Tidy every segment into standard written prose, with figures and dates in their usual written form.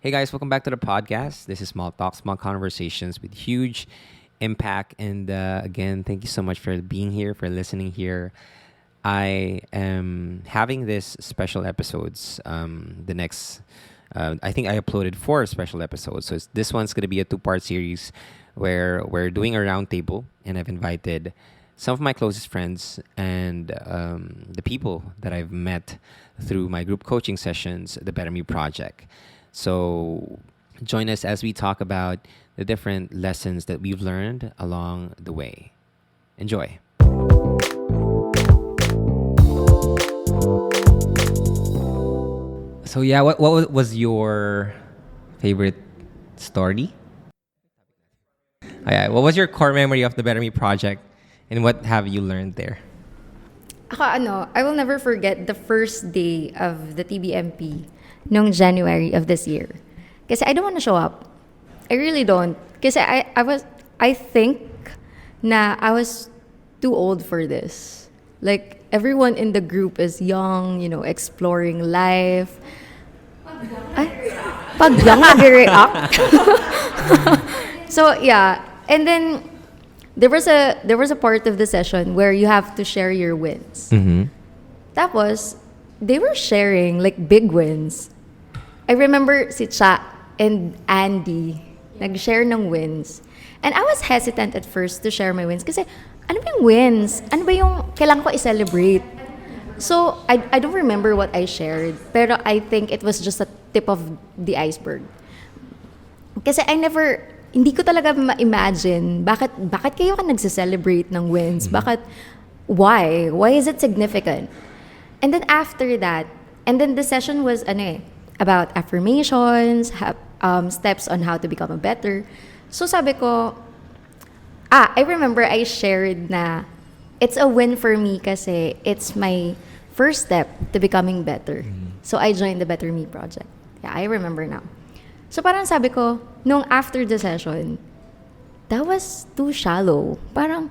Hey guys, welcome back to the podcast. This is Small Talk, Small Conversations with huge impact. And again, thank you so much for being here, for listening here. I am having this special episodes. I think I uploaded 4 special episodes. So this one's going to be a 2-part series where we're doing a roundtable, and I've invited some of my closest friends and the people that I've met through my group coaching sessions, the Better Me Project. So join us as we talk about the different lessons that we've learned along the way. Enjoy. So yeah, what was your favorite story? Yeah, what was your core memory of the Better Me Project, and what have you learned there? I will never forget the first day of the TBMP noong January of this year. Kasi I don't want to show up. I really don't. Kasi I think na I was too old for this. Like, everyone in the group is young, exploring life. Pag lang nag-react. So, yeah. And then, there was a part of the session where you have to share your wins. Mm-hmm. Tapos, they were sharing like big wins. I remember si Cha and Andy nag-share ng wins. And I was hesitant at first to share my wins kasi ano ba yung wins? Ano ba yung kailangan ko i-celebrate? So, I don't remember what I shared, pero I think it was just a tip of the iceberg. Kasi hindi ko talaga ma-imagine bakit kayo ka nagse-celebrate ng wins? Why? Why is it significant? And then after that, and then the session was about affirmations, steps on how to become a better. So sabi ko, I remember I shared na it's a win for me kasi it's my first step to becoming better. So I joined the Better Me Project. Yeah, I remember now. So parang sabi ko, nung after the session, that was too shallow. Parang,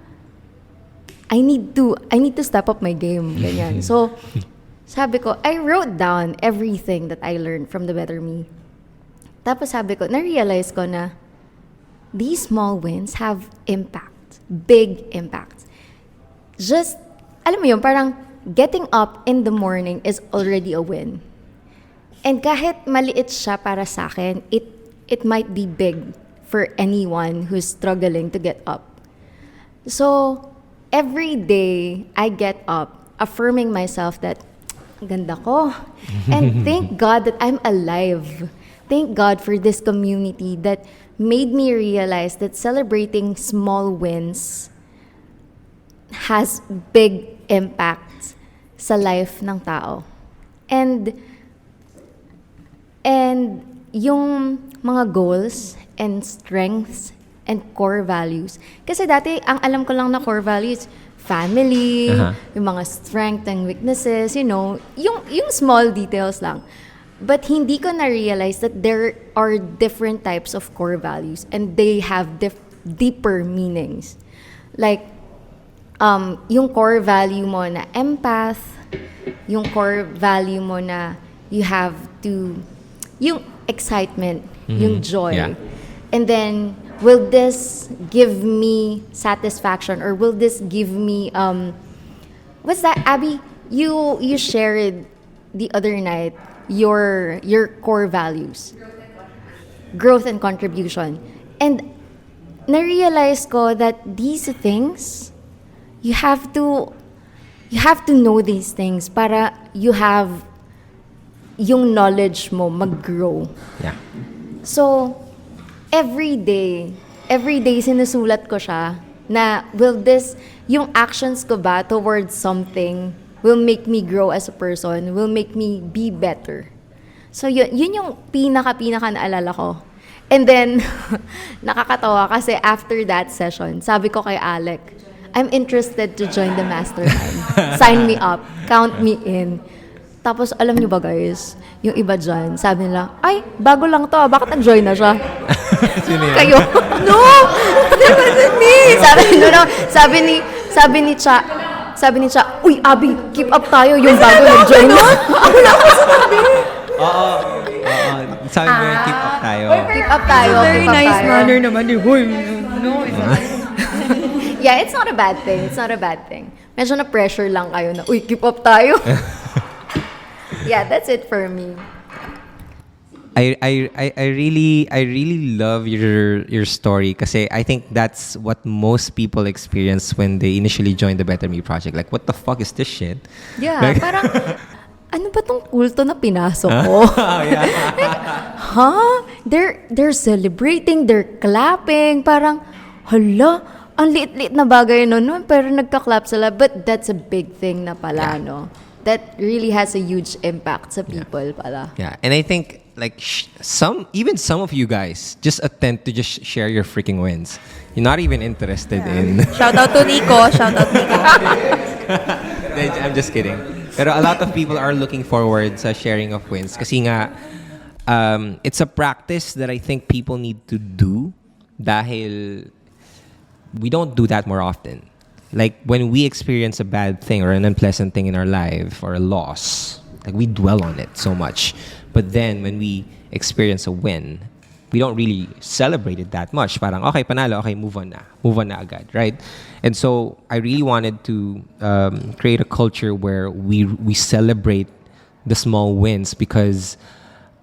I need to step up my game. Ganyan. So, sabi ko, I wrote down everything that I learned from the Better Me. Tapos sabi ko, na-realize ko na these small wins have impact. Big impact. Just, alam mo yun, parang getting up in the morning is already a win. And kahit maliit siya para sa akin, it might be big for anyone who's struggling to get up. So, every day I get up affirming myself that ganda ko. And thank God that I'm alive. Thank God for this community that made me realize that celebrating small wins has big impact sa life ng tao. And yung mga goals and strengths and core values. Kasi dati, ang alam ko lang na core values, family, yung mga strength and weaknesses, yung small details lang. But hindi ko na-realize that there are different types of core values and they have deeper meanings. Like, yung core value mo na empath, yung core value mo na you have to, yung excitement, yung joy. Yeah. And then, will this give me satisfaction or will this give me what's that, Abby? You shared the other night your core values. Growth and contribution. And na-realize ko that these things, you have to know these things para you have yung knowledge mo mag-grow. Yeah. So, every day sinusulat ko siya na yung actions ko ba towards something will make me grow as a person, will make me be better. So, yun yung pinaka naalala ko. And then, nakakatawa kasi after that session, sabi ko kay Alec, I'm interested to join the mastermind. Sign me up. Count me in. Tapos, alam niyo ba guys, yung iba dyan, sabi nila, ay, bago lang to, bakit nag-join na siya? Sino yan? Kayo? No! That wasn't me! Sabi ni Cha, uy, Abby, keep up tayo, yung bago nag-join na. Ako lang ako sinabi. Oo. Sabi mo yung keep up tayo. Keep up tayo. It's a very keep up nice tayo. manner naman. No, it's not. Yeah, it's not a bad thing. It's not a bad thing. Medyo na-pressure lang kayo na, uy, keep up tayo. Yeah, that's it for me. I really love your story kasi I think that's what most people experience when they initially join the Better Me project. Like, what the fuck is this shit? Yeah, Like- parang, ano ba tong kulto na pinasok ko? Huh? They're celebrating, they're clapping, parang, hala, ang liit-liit na bagay nun, pero nagka-clap sila. But that's a big thing na pala, Yeah. no? That really has a huge impact sa people pala. Yeah, and I think like some of you guys just attempt to just share your freaking wins. You're not even interested in. Shout out to Nico. I'm just kidding. Pero a lot of people are looking forward sa sharing of wins kasi nga it's a practice that I think people need to do dahil we don't do that more often. Like when we experience a bad thing or an unpleasant thing in our life or a loss, like we dwell on it so much. But then when we experience a win, we don't really celebrate it that much. Parang, okay, panalo, okay, move on na agad, right? And so I really wanted to create a culture where we celebrate the small wins because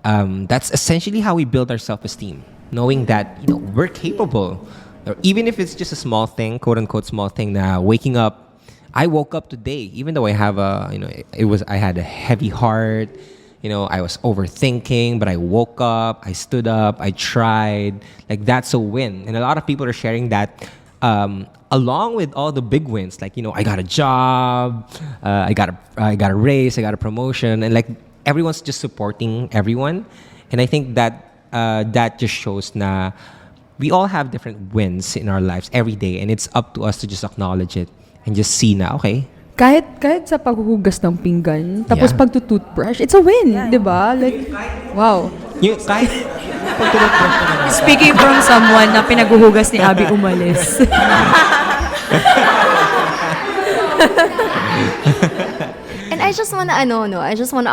that's essentially how we build our self-esteem, knowing that we're capable. Or even if it's just a small thing, quote unquote small thing, na waking up. I woke up today, even though I have I had a heavy heart. I was overthinking, but I woke up, I stood up, I tried. Like, that's a win. And a lot of people are sharing that along with all the big wins. Like, I got a job, I got a raise, I got a promotion. And like, everyone's just supporting everyone. And I think that that just shows na we all have different wins in our lives every day. And it's up to us to just acknowledge it and just see na, okay, Kahit sa paghuhugas ng pinggan, tapos Yeah. pagtutoothbrush, it's a win, di ba? Like, wow. kahit pagtututbrush ka na. Speaking from someone na pinaghuhugas ni Abby umalis. And I just wanna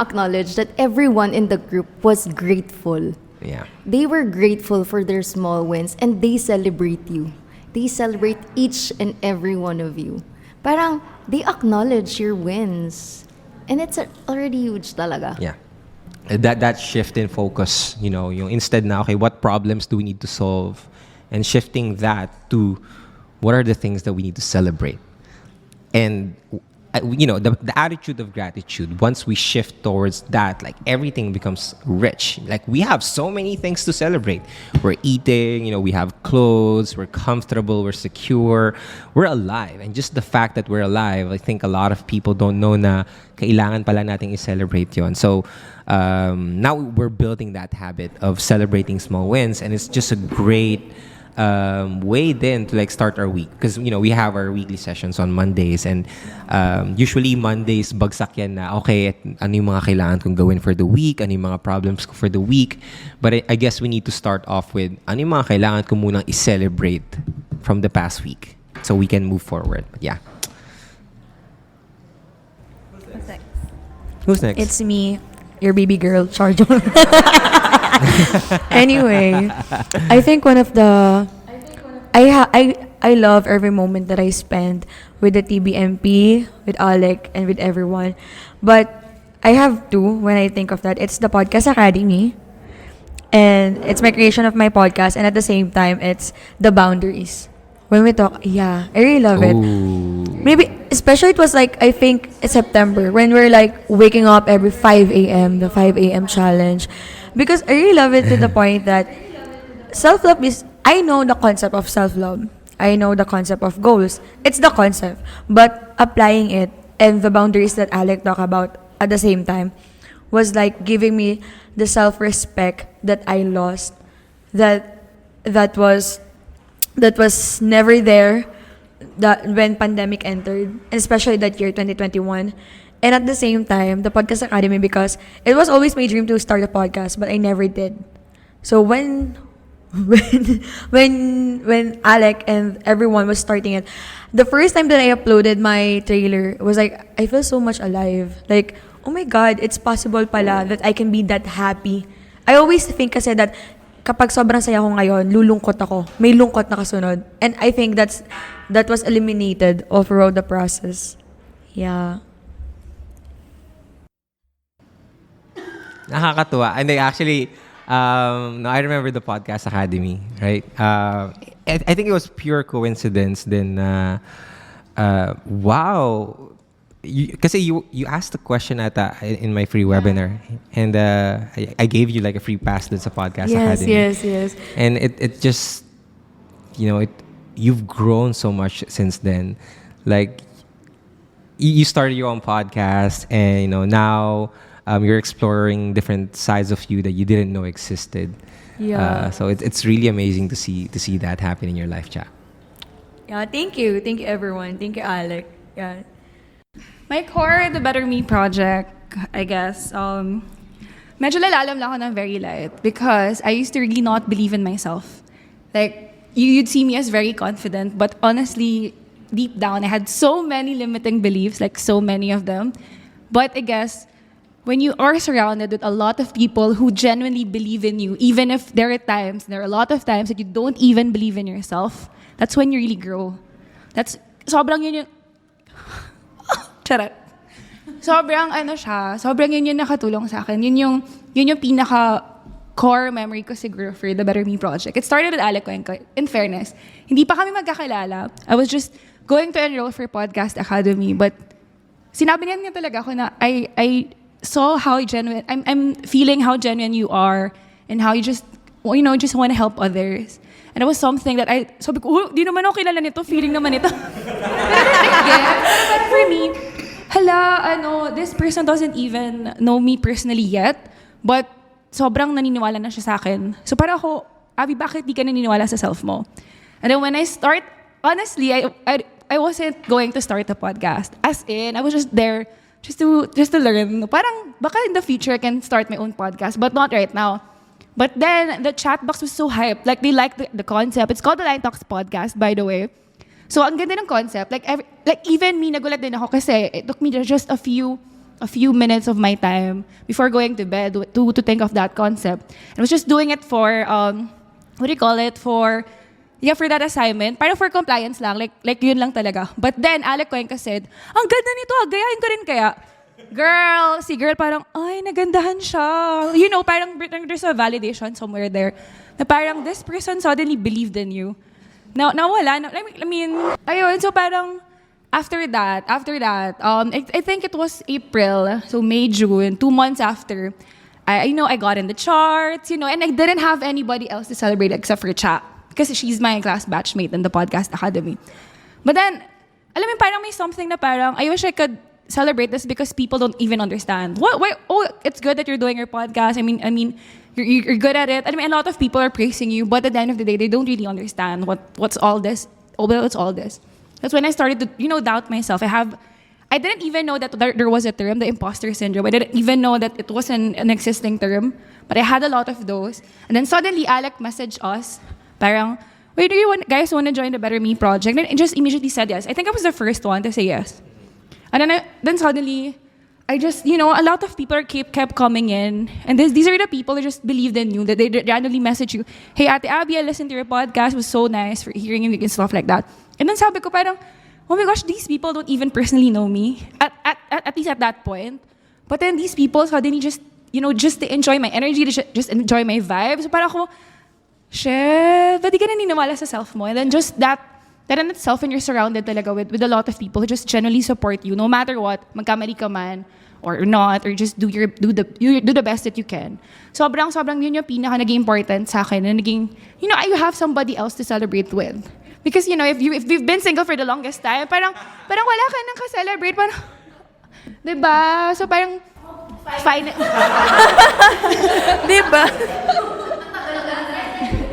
acknowledge that everyone in the group was grateful. Yeah. They were grateful for their small wins and they celebrate you. They celebrate each and every one of you. Parang they acknowledge your wins. And it's already huge talaga. Yeah. That shift in focus, yung instead na, okay, what problems do we need to solve? And shifting that to what are the things that we need to celebrate? And the attitude of gratitude, once we shift towards that, like everything becomes rich. Like we have so many things to celebrate. We're eating, we have clothes, we're comfortable, we're secure, we're alive. And just the fact that we're alive, I think a lot of people don't know na kailangan pala nating i-celebrate yon. So now we're building that habit of celebrating small wins, and it's just a great way then to like start our week because we have our weekly sessions on Mondays, and usually Mondays bagsak yan na okay, ano yung mga kailangan kong gawin for the week, ano yung mga problems ko for the week, but I guess we need to start off with ano yung mga kailangan ko munang i-celebrate from the past week so we can move forward. But yeah. Who's next? It's me, your baby girl, Charjo. Anyway, I think one of the I love every moment that I spend with the TBMP, with Alec, and with everyone. But I have two when I think of that. It's the Podcast Academy, and it's my creation of my podcast, and at the same time, it's the boundaries. When we talk, yeah, I really love it. Maybe, especially it was like, I think it's September, when we're like waking up every 5 a.m., the 5 a.m. challenge. Because I really love it to the point that self-love is, I know the concept of self-love. I know the concept of goals. It's the concept. But applying it and the boundaries that Alec talked about at the same time was like giving me the self-respect that I lost, that was never there that when pandemic entered, especially that year 2021. And at the same time, the Podcast Academy, because it was always my dream to start a podcast, but I never did. So when Alec and everyone was starting it, the first time that I uploaded my trailer was like, I feel so much alive. Like, oh my God, it's possible pala that I can be that happy I always think kasi that kapag sobrang saya ko ngayon, lulungkot ako. May lungkot na kasunod. And I think that was eliminated all throughout the process. Yeah. Nakakatuwa. And actually, no, I remember the Podcast Academy, right? I think it was pure coincidence then. Wow. Kasi you asked the question in my free webinar, and I gave you like a free pass dun sa Podcast Academy. Yes. And it just, you've grown so much since then. Like, you started your own podcast, and now you're exploring different sides of you that you didn't know existed. Yeah. So it's really amazing to see that happen in your life, Cha. Yeah, thank you. Thank you, everyone. Thank you, Alec. Yeah. My core, the Better Me project, I guess, medyo lalalam lang ako ng very light because I used to really not believe in myself. Like, you'd see me as very confident, but honestly, deep down, I had so many limiting beliefs, like so many of them. But I guess, when you are surrounded with a lot of people who genuinely believe in you, even if there are a lot of times that you don't even believe in yourself, that's when you really grow. Sobrang yun yung, charot. Sobrang yun yung nakatulong sa akin. Yun yung pinaka core memory ko siguro for the Better Me project. It started with Alec. In fairness, hindi pa kami magkakilala. I was just going to enroll for Podcast Academy, but sinabi niya talaga ako na I saw how genuine, I'm feeling how genuine you are and how you just want to help others. And it was something that sabi ko, di naman ako kilala nito, feeling naman ito. But for me, this person doesn't even know me personally yet, but sobrang naniniwala na siya sa akin. So para ako, Abby, bakit di ka naniniwala sa self mo? And then when I start, honestly, I wasn't going to start a podcast. As in, I was just there just to learn. Parang baka in the future I can start my own podcast, but not right now. But then the chat box was so hyped. Like they liked the concept. It's called the Line Talks podcast, by the way. So ang ganda ng concept. Like even me, nagulat din ako kasi it took me just a few minutes of my time before going to bed to think of that concept. And I was just doing it for for that assignment. Para for compliance lang. Like yun lang talaga. But then Alec Cuenca said, ang ganda nito, gayahin ko rin kaya. Girl parang, ay, nagandahan siya. Parang there's a validation somewhere there. Na parang this person suddenly believed in you. Now wala. I mean, ayun, so parang, after that, I think it was April, so May, June, 2 months after, I got in the charts, and I didn't have anybody else to celebrate except for Cha, because she's my class batchmate in the Podcast Academy. But then, alam mo, parang may something na parang, I wish I could celebrate this because people don't even understand. It's good that you're doing your podcast. I mean, you're good at it. I mean, a lot of people are praising you, but at the end of the day, they don't really understand what's all this. What's all this? That's when I started to, doubt myself. I didn't even know that there was a term, the imposter syndrome. I didn't even know that it was an existing term. But I had a lot of those. And then suddenly, Alec messaged us, parang, wait, do you guys want to join the Better Me project? And I just immediately said yes. I think I was the first one to say yes. And then suddenly, I just, a lot of people kept coming in. And these are the people that just believed in you, that they randomly message you, hey, Ate Abby, I listened to your podcast. It was so nice for hearing you and stuff like that. And then sabi ko parang, oh my gosh, these people don't even personally know me, at least at that point. But then these people suddenly just to enjoy my energy, to just enjoy my vibes. So parang ako, shit, ba't di ka naniniwala sa self mo? And then just that in itself, and you're surrounded talaga with a lot of people who just genuinely support you, no matter what, magkamali ka man, or not, or just do the best that you can. Sobrang yun yung pinaka naging important sa akin, and naging, you have somebody else to celebrate with. Because, if you've been single for the longest time, parang wala ka nang ka-celebrate. Parang, diba? So parang, fine. Diba?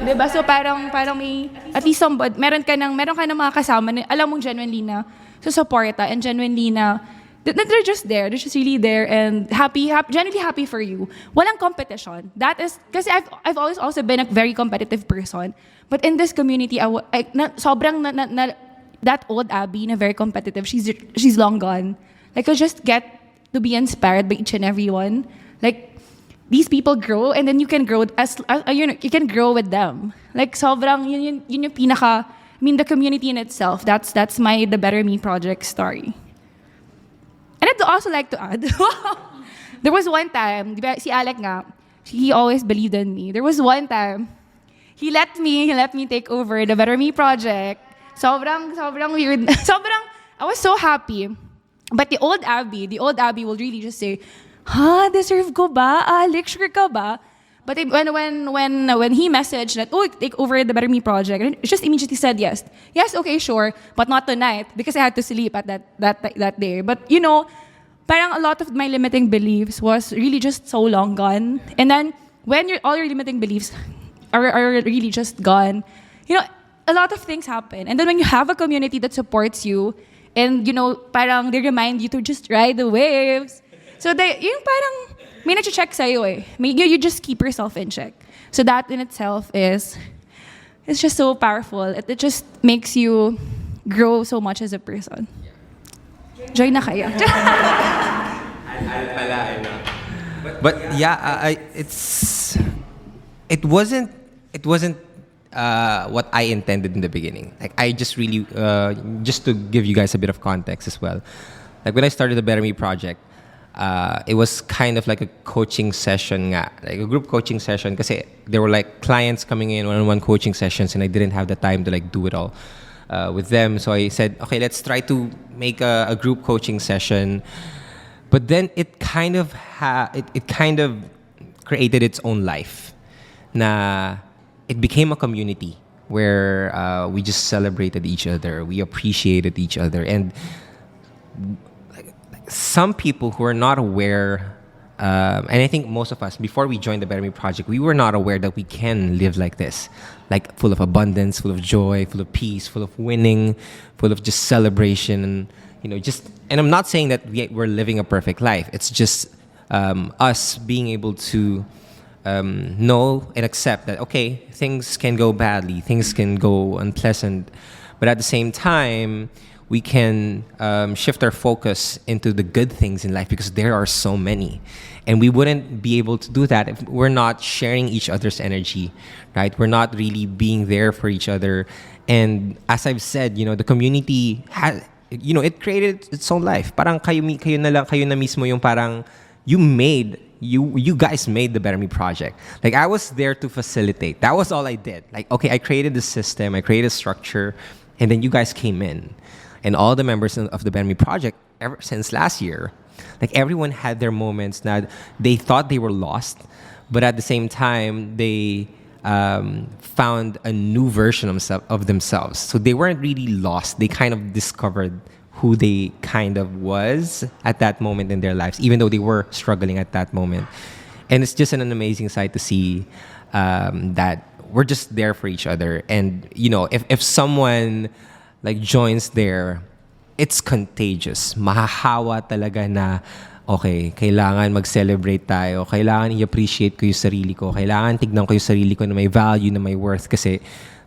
Diba? So parang may, at least somebody, meron ka ng mga kasama na alam mong genuinely na susuporta and genuinely na they're just there. They're just really there and genuinely happy for you. Walang competition. That is, kasi I've always also been a very competitive person. But in this community, that old Abby na very competitive, she's long gone. Like, I just get to be inspired by each and every one. Like, these people grow, and then you can grow you can grow with them. Like sobrang yun yung pinaka, I mean, the community in itself. That's my the Better Me project story. And I'd also like to add, there was one time, di ba, si Alec nga, he always believed in me. There was one time, he let me take over the Better Me project. Sobrang weird. I was so happy. But the old Abby will really just say, deserve ko ba? Alec, sure ka ba? But when he messaged that, take over the Better Me project, and it just immediately said yes. Yes, okay, sure, but not tonight because I had to sleep at that day. But you know, parang a lot of my limiting beliefs was really just so long gone. And then when all your limiting beliefs are really just gone, you know, a lot of things happen. And then when you have a community that supports you, and you know, parang they remind you to just ride the waves. So yung parang may nag-check sa'yo eh. You just keep yourself in check. So that in itself it's just so powerful. It just makes you grow so much as a person. Join na kayo. But yeah, it wasn't what I intended in the beginning. Like I just really just to give you guys a bit of context as well. Like when I started the Better Me project, it was kind of like a coaching session nga, like a group coaching session kasi there were like clients coming in one-on-one coaching sessions and I didn't have the time to like do it all with them. So I said, okay, let's try to make a group coaching session. But then it kind of created its own life. Na it became a community where we just celebrated each other, we appreciated each other, and some people who are not aware, and I think most of us, before we joined the Better Me project, we were not aware that we can live like this, like full of abundance, full of joy, full of peace, full of winning, full of just celebration, and you know, just. And I'm not saying that we're living a perfect life. It's just us being able to know and accept that okay, things can go badly, things can go unpleasant, but at the same time, we can shift our focus into the good things in life because there are so many. And we wouldn't be able to do that if we're not sharing each other's energy, right? We're not really being there for each other. And as I've said, you know, the community has, you know, it created its own life. Parang kayo na mismo yung parang you guys made the Better Me project. Like I was there to facilitate. That was all I did. Like, okay, I created the system, I created a structure, and then you guys came in. And all the members of the Better Me project, ever since last year, like everyone had their moments that they thought they were lost, but at the same time, they found a new version of themselves. So they weren't really lost. They kind of discovered who they kind of was at that moment in their lives, even though they were struggling at that moment. And it's just an amazing sight to see that we're just there for each other. And, you know, if someone like joins there, it's contagious. Mahahawa talaga na, okay, kailangan mag-celebrate tayo. Kailangan i-appreciate ko yung sarili ko. Kailangan tignan ko yung sarili ko na may value, na may worth. Kasi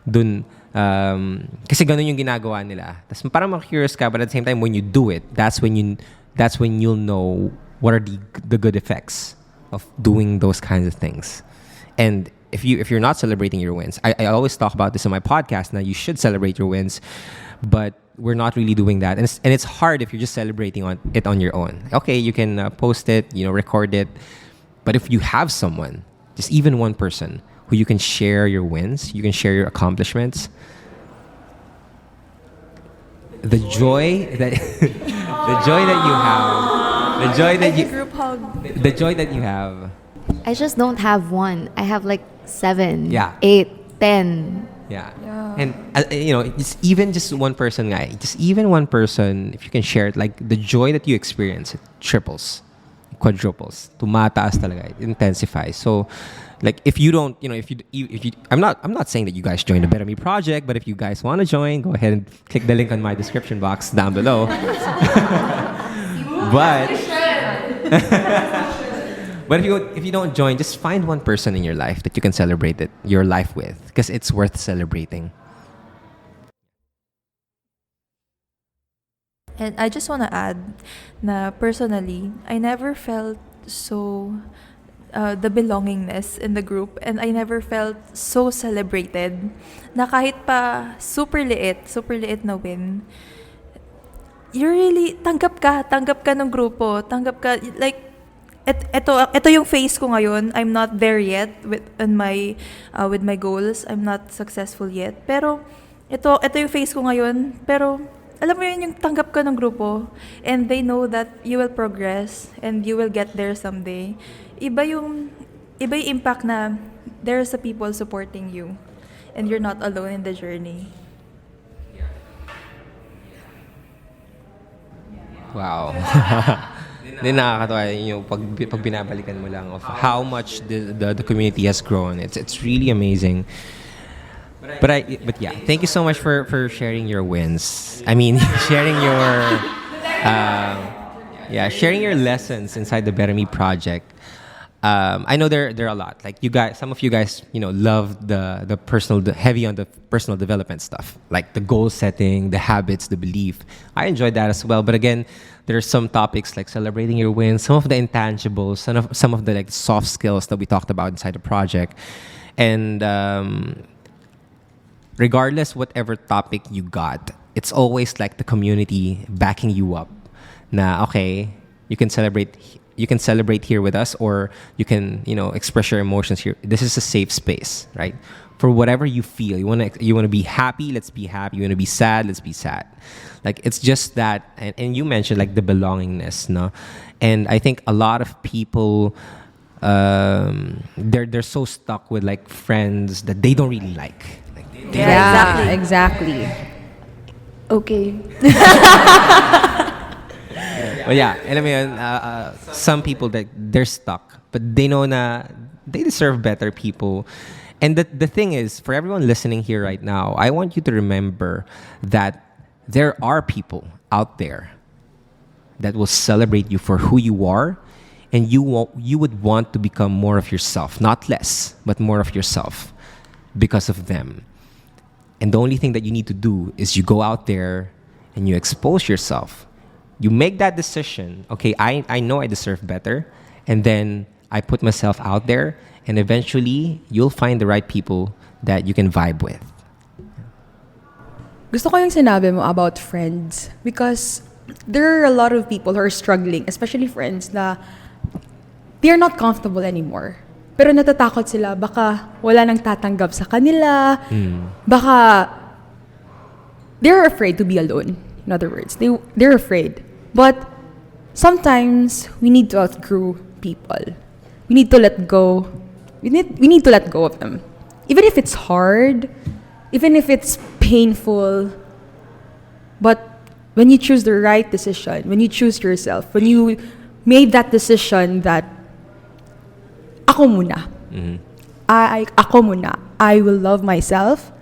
dun, kasi ganun yung ginagawa nila. Tapos parang curious ka, but at the same time, when you do it, that's when you'll know what are the good effects of doing those kinds of things. And if you're not celebrating your wins, I always talk about this on my podcast. Now you should celebrate your wins, but we're not really doing that, and it's hard if you're just celebrating it on your own. Okay, you can post it, you know, record it, but if you have someone, just even one person who you can share your wins, you can share your accomplishments, the joy that the joy that you have, the joy that you have. I just don't have one. I have like 7, Yeah. 8, 10. Yeah. And you know, it's even just one person, guy. Just even one person, if you can share it, like the joy that you experience, it triples, quadruples, tumataas talaga, it intensifies. So, like if you don't, you know, if you, I'm not saying that you guys join the Better Me project, but if you guys want to join, go ahead and click the link on my description box down below. But. But if you don't join, just find one person in your life that you can celebrate your life with, because it's worth celebrating. And I just want to add na personally, I never felt so the belongingness in the group, and I never felt so celebrated na kahit pa super liit na win, you really tanggap ka ng grupo, tanggap ka, like, ito yung phase ko ngayon. I'm not there yet with my goals. I'm not successful yet. Pero ito yung phase ko ngayon. Pero alam mo yun, yung tanggap ka ng grupo, and they know that you will progress and you will get there someday. Iba yung impact na there's a people supporting you and you're not alone in the journey. Wow. Then nakakatawa yung pag binabalikan mo lang of how much the community has grown. It's really amazing. But yeah, thank you so much for sharing your wins. I mean, sharing your lessons inside the Better Me project. I know there are a lot. Like some of you guys, love the heavy on the personal development stuff, like the goal setting, the habits, the belief. I enjoyed that as well. But again, there are some topics like celebrating your wins, some of the intangibles, some of the like soft skills that we talked about inside the project, and regardless whatever topic you got, it's always like the community backing you up. Na okay, you can celebrate here with us, or you can express your emotions here. This is a safe space, right? For whatever you feel, you want to be happy, let's be happy. You want to be sad, let's be sad. Like, it's just that, and you mentioned like the belongingness, no? And I think a lot of people, they're so stuck with like friends that they don't really like. Yeah, exactly. Okay. But yeah, alam mo yun, some people that they're stuck, but they know na they deserve better people. And the thing is, for everyone listening here right now, I want you to remember that there are people out there that will celebrate you for who you are, and you would want to become more of yourself, not less, but more of yourself because of them. And the only thing that you need to do is you go out there and you expose yourself. You make that decision, okay, I know I deserve better, and then I put myself out there, and eventually you'll find the right people that you can vibe with. Gusto ko yung sinabi mo about friends, because there are a lot of people who are struggling, especially friends na they're not comfortable anymore. Pero natatakot sila, baka wala nang tatanggap sa kanila, baka they're afraid to be alone. In other words, they're afraid. But sometimes we need to outgrow people. We need to let go. We need to let go of them. Even if it's hard, even if it's painful. But when you choose the right decision, when you choose yourself, when you made that decision that ako muna. Ako muna. I will love myself,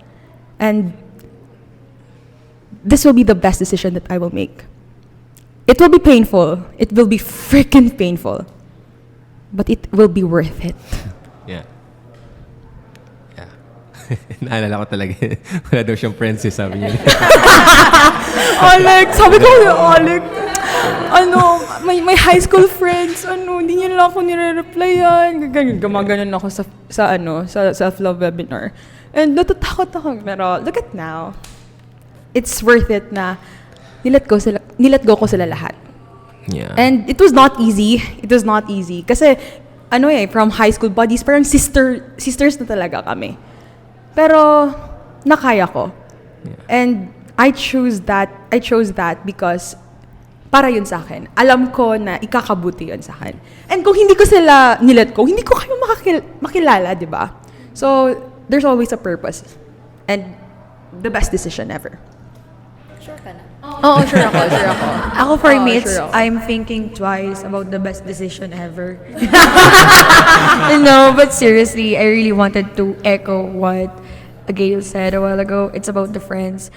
and this will be the best decision that I will make. It will be painful. It will be freaking painful. But it will be worth it. Yeah. Yeah. Naalala ko talaga. Wala daw siyang friends, sabi niya. Alec, sabi ko kay Alec, may high school friends, hindi niya lang ako nire-replyan. Gumaganon ako sa self-love webinar. And natatakot ako. Pero look at now. It's worth it na nilet go ko sila lahat. Yeah. And it was not easy. Kasi, from high school buddies, parang sisters na talaga kami. Pero, nakaya ko. Yeah. And I chose that because para yun sa akin. Alam ko na ikakabuti yun sa akin. And kung hindi ko sila nilet go, hindi ko kayo makilala, di ba? So, there's always a purpose. And the best decision ever. Sure ka na? Oo, sure ako. Ako for me, sure ako. I'm thinking twice about the best decision ever. No, but seriously, I really wanted to echo what Gail said a while ago. It's about the friends.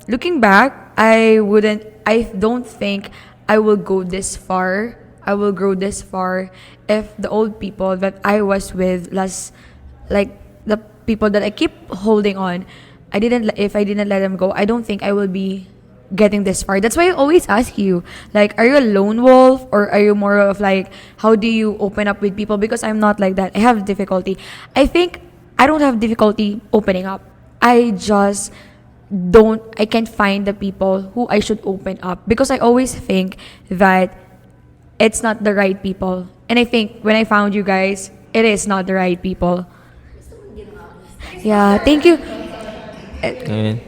Looking back, I don't think I will go this far. I will grow this far if the old people that I was with, like the people that I keep holding on, if I didn't let them go, I don't think I will be getting this far. That's why I always ask you, like, are you a lone wolf or are you more of like, how do you open up with people? Because I'm not like that. I have difficulty. I think I don't have difficulty opening up. I just I can't find the people who I should open up because I always think that it's not the right people. And I think when I found you guys, it is not the right people. Yeah, thank you. Amen.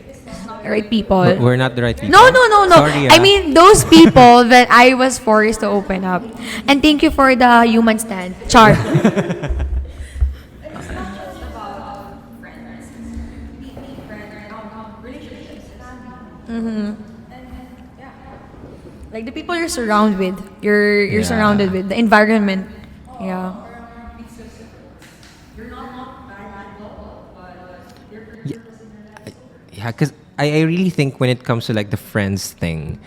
Right people. But we're not the right people. No. Sorry, I mean, those people that I was forced to open up. And thank you for the human stand. Char. Like the people you're surrounded with. You're Yeah. surrounded with. The environment. Yeah. Yeah, because I really think when it comes to like the friends thing,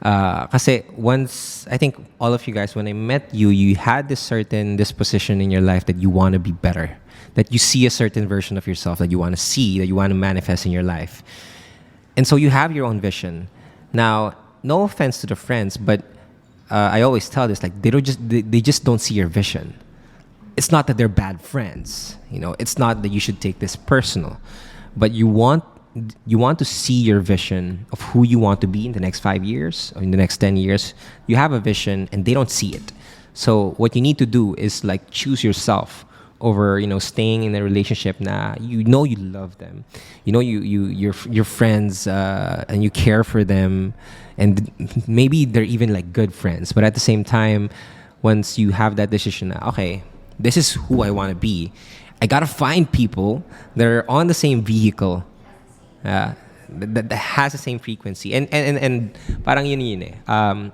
kasi once, I think all of you guys, when I met you, you had this certain disposition in your life that you want to be better, that you see a certain version of yourself that you want to see, that you want to manifest in your life. And so you have your own vision. Now, no offense to the friends, but I always tell this, like they just don't see your vision. It's not that they're bad friends, you know. It's not that you should take this personal, but you want to see your vision of who you want to be in the next 5 years or in the next 10 years. You have a vision and they don't see it. So what you need to do is like choose yourself over, you know, staying in a relationship na you know you love them, you know you're friends, and you care for them, and maybe they're even like good friends, but at the same time, once you have that decision na, okay, this is who I want to be, I gotta find people that are on the same vehicle, that has the same frequency, and parang yun eh.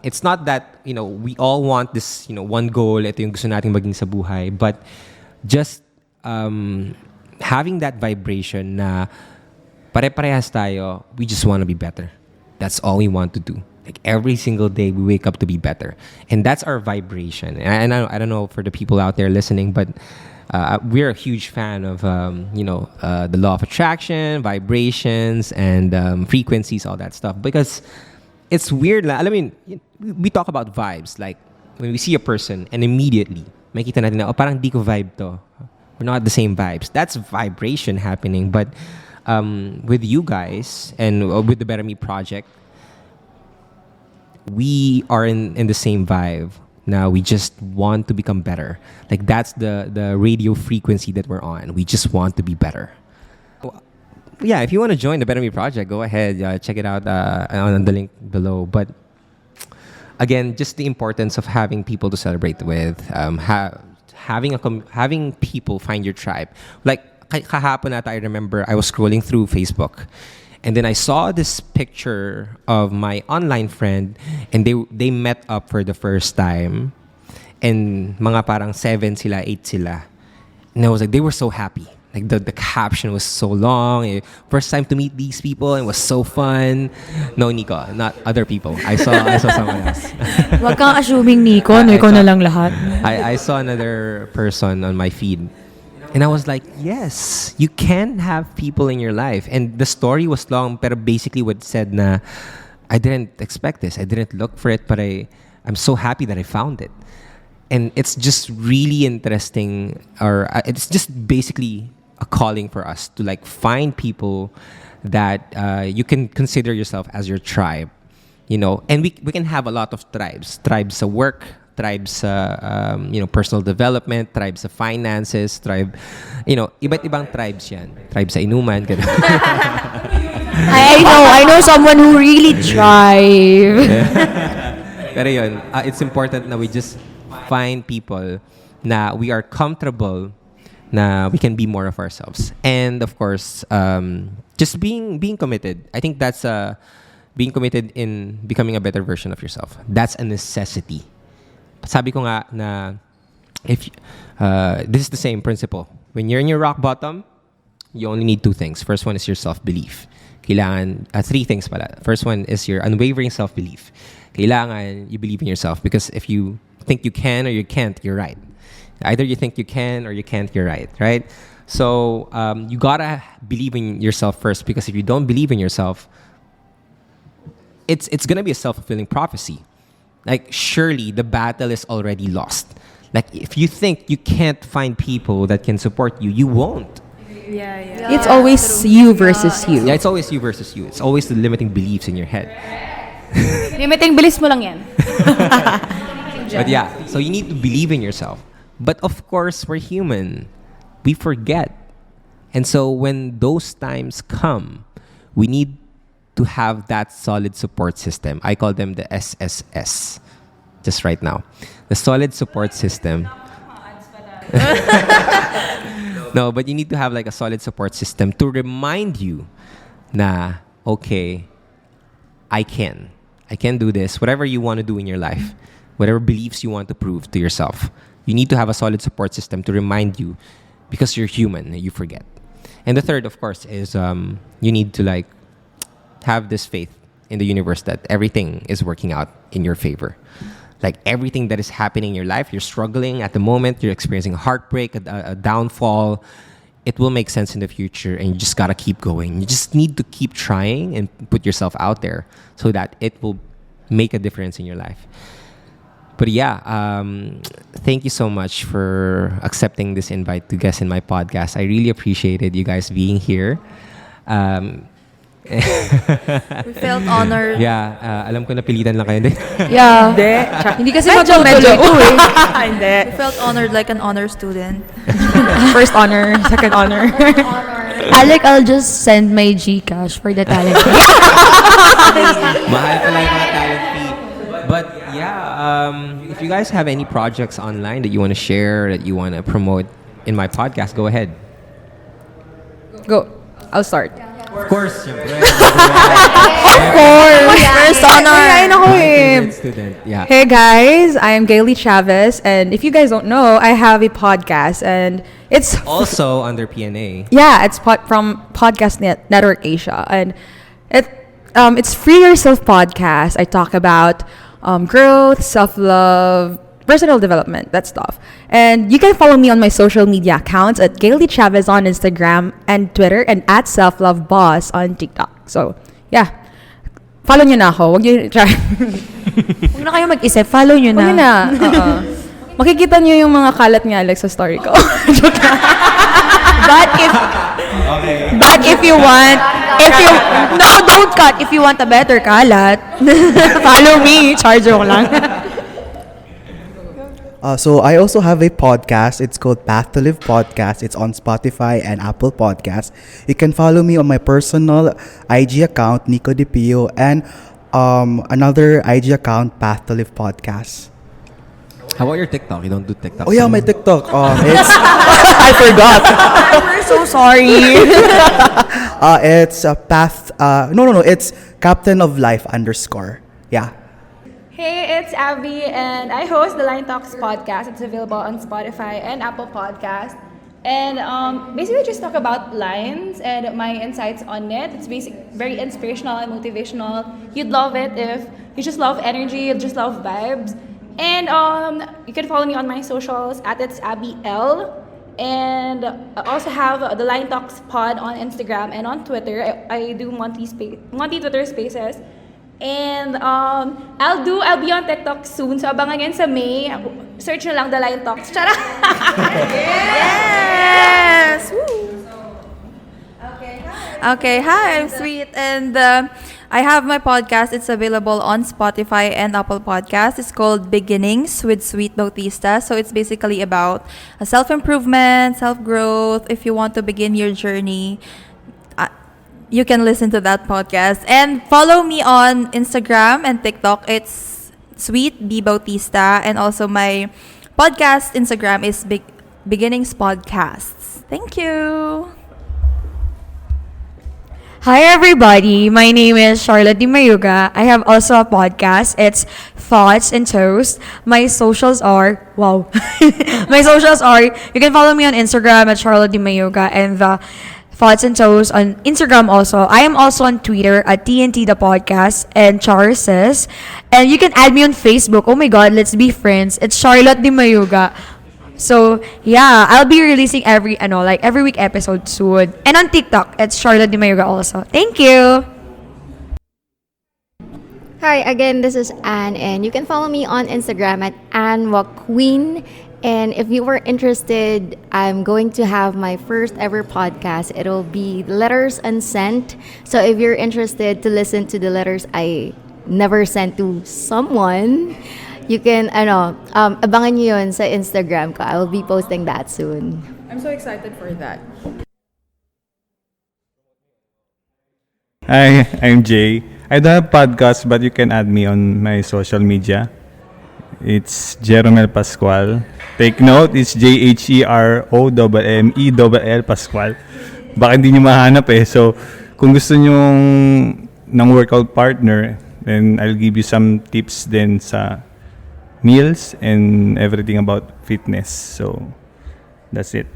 It's not that, you know, we all want this, you know, one goal, ito yung gusto nating maging sa buhay, but just having that vibration na pare-parehas tayo, we just want to be better. That's all we want to do. Like every single day we wake up to be better, and that's our vibration. And I don't know for the people out there listening, but we're a huge fan of the law of attraction, vibrations, and frequencies, all that stuff, because it's weird. I mean, we talk about vibes, like when we see a person and immediately makita natin na, oh, parang di ko vibe to. We're not the same vibes. That's vibration happening. But with you guys and with the Better Me project, we are in the same vibe. Now we just want to become better. Like that's the radio frequency that we're on. We just want to be better. Yeah, if you want to join the Better Me project, go ahead. Check it out on the link below. But again, just the importance of having people to celebrate with, having people find your tribe. Like kahapon ata, I remember I was scrolling through Facebook, and then I saw this picture of my online friend, and they met up for the first time, and mga parang 7 sila, 8 sila, and I was like, they were so happy. Like the caption was so long. First time to meet these people, and it was so fun. No, Nico, not other people. I saw someone else. Wag kang assuming, Nico, no, ikaw na lang lahat. I saw another person on my feed, and I was like, yes, you can have people in your life. And the story was long, pero basically what it said na, I didn't expect this. I didn't look for it, but I'm so happy that I found it. And it's just really interesting, or it's just basically a calling for us to like find people that you can consider yourself as your tribe, you know. And we can have a lot of tribes sa work, tribes personal development, tribes sa finances, tribe, you know, iba't ibang tribes yan, tribes sa inuman. I know someone who really tried. Pero yun, it's important na we just find people na we are comfortable, na we can be more of ourselves. And of course, just being committed. I think that's being committed in becoming a better version of yourself. That's a necessity. Sabi ko nga na if this is the same principle. When you're in your rock bottom, you only need 2 things. First one is your self-belief. Kailangan 3 things pala. First one is your unwavering self-belief. Kailangan you believe in yourself, because if you think you can or you can't, you're right. Either you think you can or you can't, you're right? So you gotta believe in yourself first, because if you don't believe in yourself, it's gonna be a self-fulfilling prophecy. Like, surely the battle is already lost. Like, if you think you can't find people that can support you, you won't. Yeah. It's always you versus you. Yeah, it's always you versus you. It's always the limiting beliefs in your head. Limiting bilis mo lang yan. But yeah, so you need to believe in yourself. But of course, we're human. We forget. And so when those times come, we need to have that solid support system. I call them the SSS. Just right now. The solid support system. No, but you need to have like a solid support system to remind you na, okay, I can do this. Whatever you want to do in your life, whatever beliefs you want to prove to yourself, you need to have a solid support system to remind you, because you're human, you forget. And the third, of course, is you need to like have this faith in the universe that everything is working out in your favor. Like, everything that is happening in your life, you're struggling at the moment, you're experiencing a heartbreak, a downfall, it will make sense in the future, and you just gotta keep going. You just need to keep trying and put yourself out there so that it will make a difference in your life. But yeah, thank you so much for accepting this invite to guest in my podcast. I really appreciated you guys being here. We felt honored. Yeah, alam ko napilitan lang kayo din. Yeah. Hindi kasi medyo ito eh. We felt honored like an honor student. First honor, second honor. Alec, I'll just send my GCash for the talent. Mahal pala yung mga talent fee. But yeah, if you guys have any projects online that you want to share, that you want to promote in my podcast, go ahead. Go. I'll start. Of course, syempre. First honor. Ay, nako My eh. favorite student. Yeah. Hey guys, I am Gailey Chavez, and if you guys don't know, I have a podcast, and it's Also under PNA. yeah, it's from Podcast Network Asia, and it's Free Yourself podcast. I talk about growth, self-love, personal development, that stuff. And you can follow me on my social media accounts at Gailey Chavez on Instagram and Twitter, and at SelfLoveBoss on TikTok. So, yeah. Follow nyo na ako. Huwag nyo try. Huwag na kayo mag-isip, follow nyo Huwag nyo na. na. Makikita nyo yung mga kalat ni Alex sa story ko. But if you want, no, don't cut. If you want a better kalat, follow me. Charge ko lang. So I also have a podcast. It's called Path to Live Podcast. It's on Spotify and Apple Podcasts. You can follow me on my personal IG account, Nico DiPio, and another IG account, Path to Live Podcast. How about your TikTok? You don't do TikTok? Oh yeah, my TikTok. It's I forgot. We're so sorry. It's Path. No. It's Captain of Life _ Yeah. Hey, it's Abby, and I host the Line Talks podcast. It's available on Spotify and Apple Podcast. And basically just talk about lines and my insights on it. It's very inspirational and motivational. You'd love it if you just love energy, you just love vibes. And you can follow me on my socials at it's Abby L. And I also have the Line Talks pod on Instagram and on Twitter. I do monthly Twitter spaces. And I'll be on TikTok soon. So abangan yan sa May. Search nyo lang the Line Talks. Charot! Yes! Woo! Okay, hi, I'm Sweet, and I have my podcast. It's available on Spotify and Apple Podcasts. It's called Beginnings with Sweet Bautista. So it's basically about self-improvement, self-growth. If you want to begin your journey, you can listen to that podcast. And follow me on Instagram and TikTok. It's Sweet B Bautista. And also my podcast Instagram is Beginnings Podcasts. Thank you. Hi everybody, my name is Charlotte Di Mayuga. I have also a podcast. It's Thoughts and Toast. My socials are you can follow me on Instagram at Charlotte Di Mayuga and the Thoughts and Toast on Instagram also. I am also on Twitter at TNT the podcast and Charses. And you can add me on Facebook. Oh my god, let's be friends. It's Charlotte Di Mayuga. So, yeah, I'll be releasing every week episode soon. And on TikTok, it's Charlotte Di Mayuga also. Thank you! Hi, again, this is Anne, and you can follow me on Instagram at AnneWaQueen. And if you were interested, I'm going to have my first ever podcast. It'll be Letters Unsent. So if you're interested to listen to the letters I never sent to someone, you can, abangan nyo yun sa Instagram ko. I will be posting that soon. I'm so excited for that. Hi, I'm Jay. I don't have podcast, but you can add me on my social media. It's Jeromel Pascual. Take note, it's JHEROMELL Pascual. Baka hindi nyo mahanap eh. So, kung gusto nyo ng workout partner, then I'll give you some tips then sa meals and everything about fitness. So, that's it.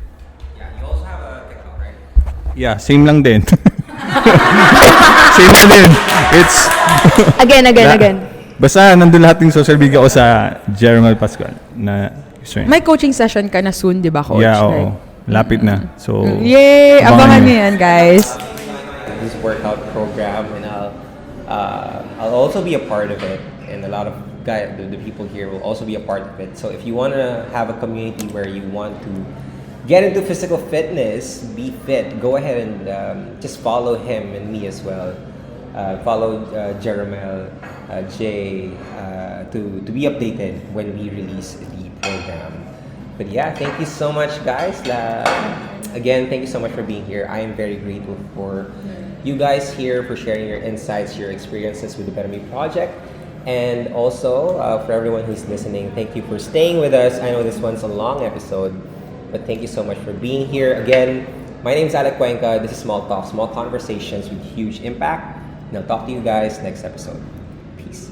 Yeah, you also have a TikTok, right? Yeah, same lang din. Same lang din. It's... Again. Basta nandun lahat ng social media ko sa Jeromel Pascual na username. May coaching session ka na soon, di ba, Coach? Yeah, oo. Lapit na. So, Yay! Abangan niyo yan, guys. This workout program, and I'll also be a part of it, and a lot of the people here will also be a part of it. So if you want to have a community where you want to get into physical fitness, be fit, go ahead and just follow him and me as well. Follow Jeromel, Jay, to be updated when we release the program. But yeah, thank you so much, guys. Again, thank you so much for being here. I am very grateful for you guys here, for sharing your insights, your experiences with the Better Me Project. And also, for everyone who's listening, thank you for staying with us. I know this one's a long episode, but thank you so much for being here. Again, my name is Alec. This is Small Talk, small conversations with huge impact. And I'll talk to you guys next episode. Peace.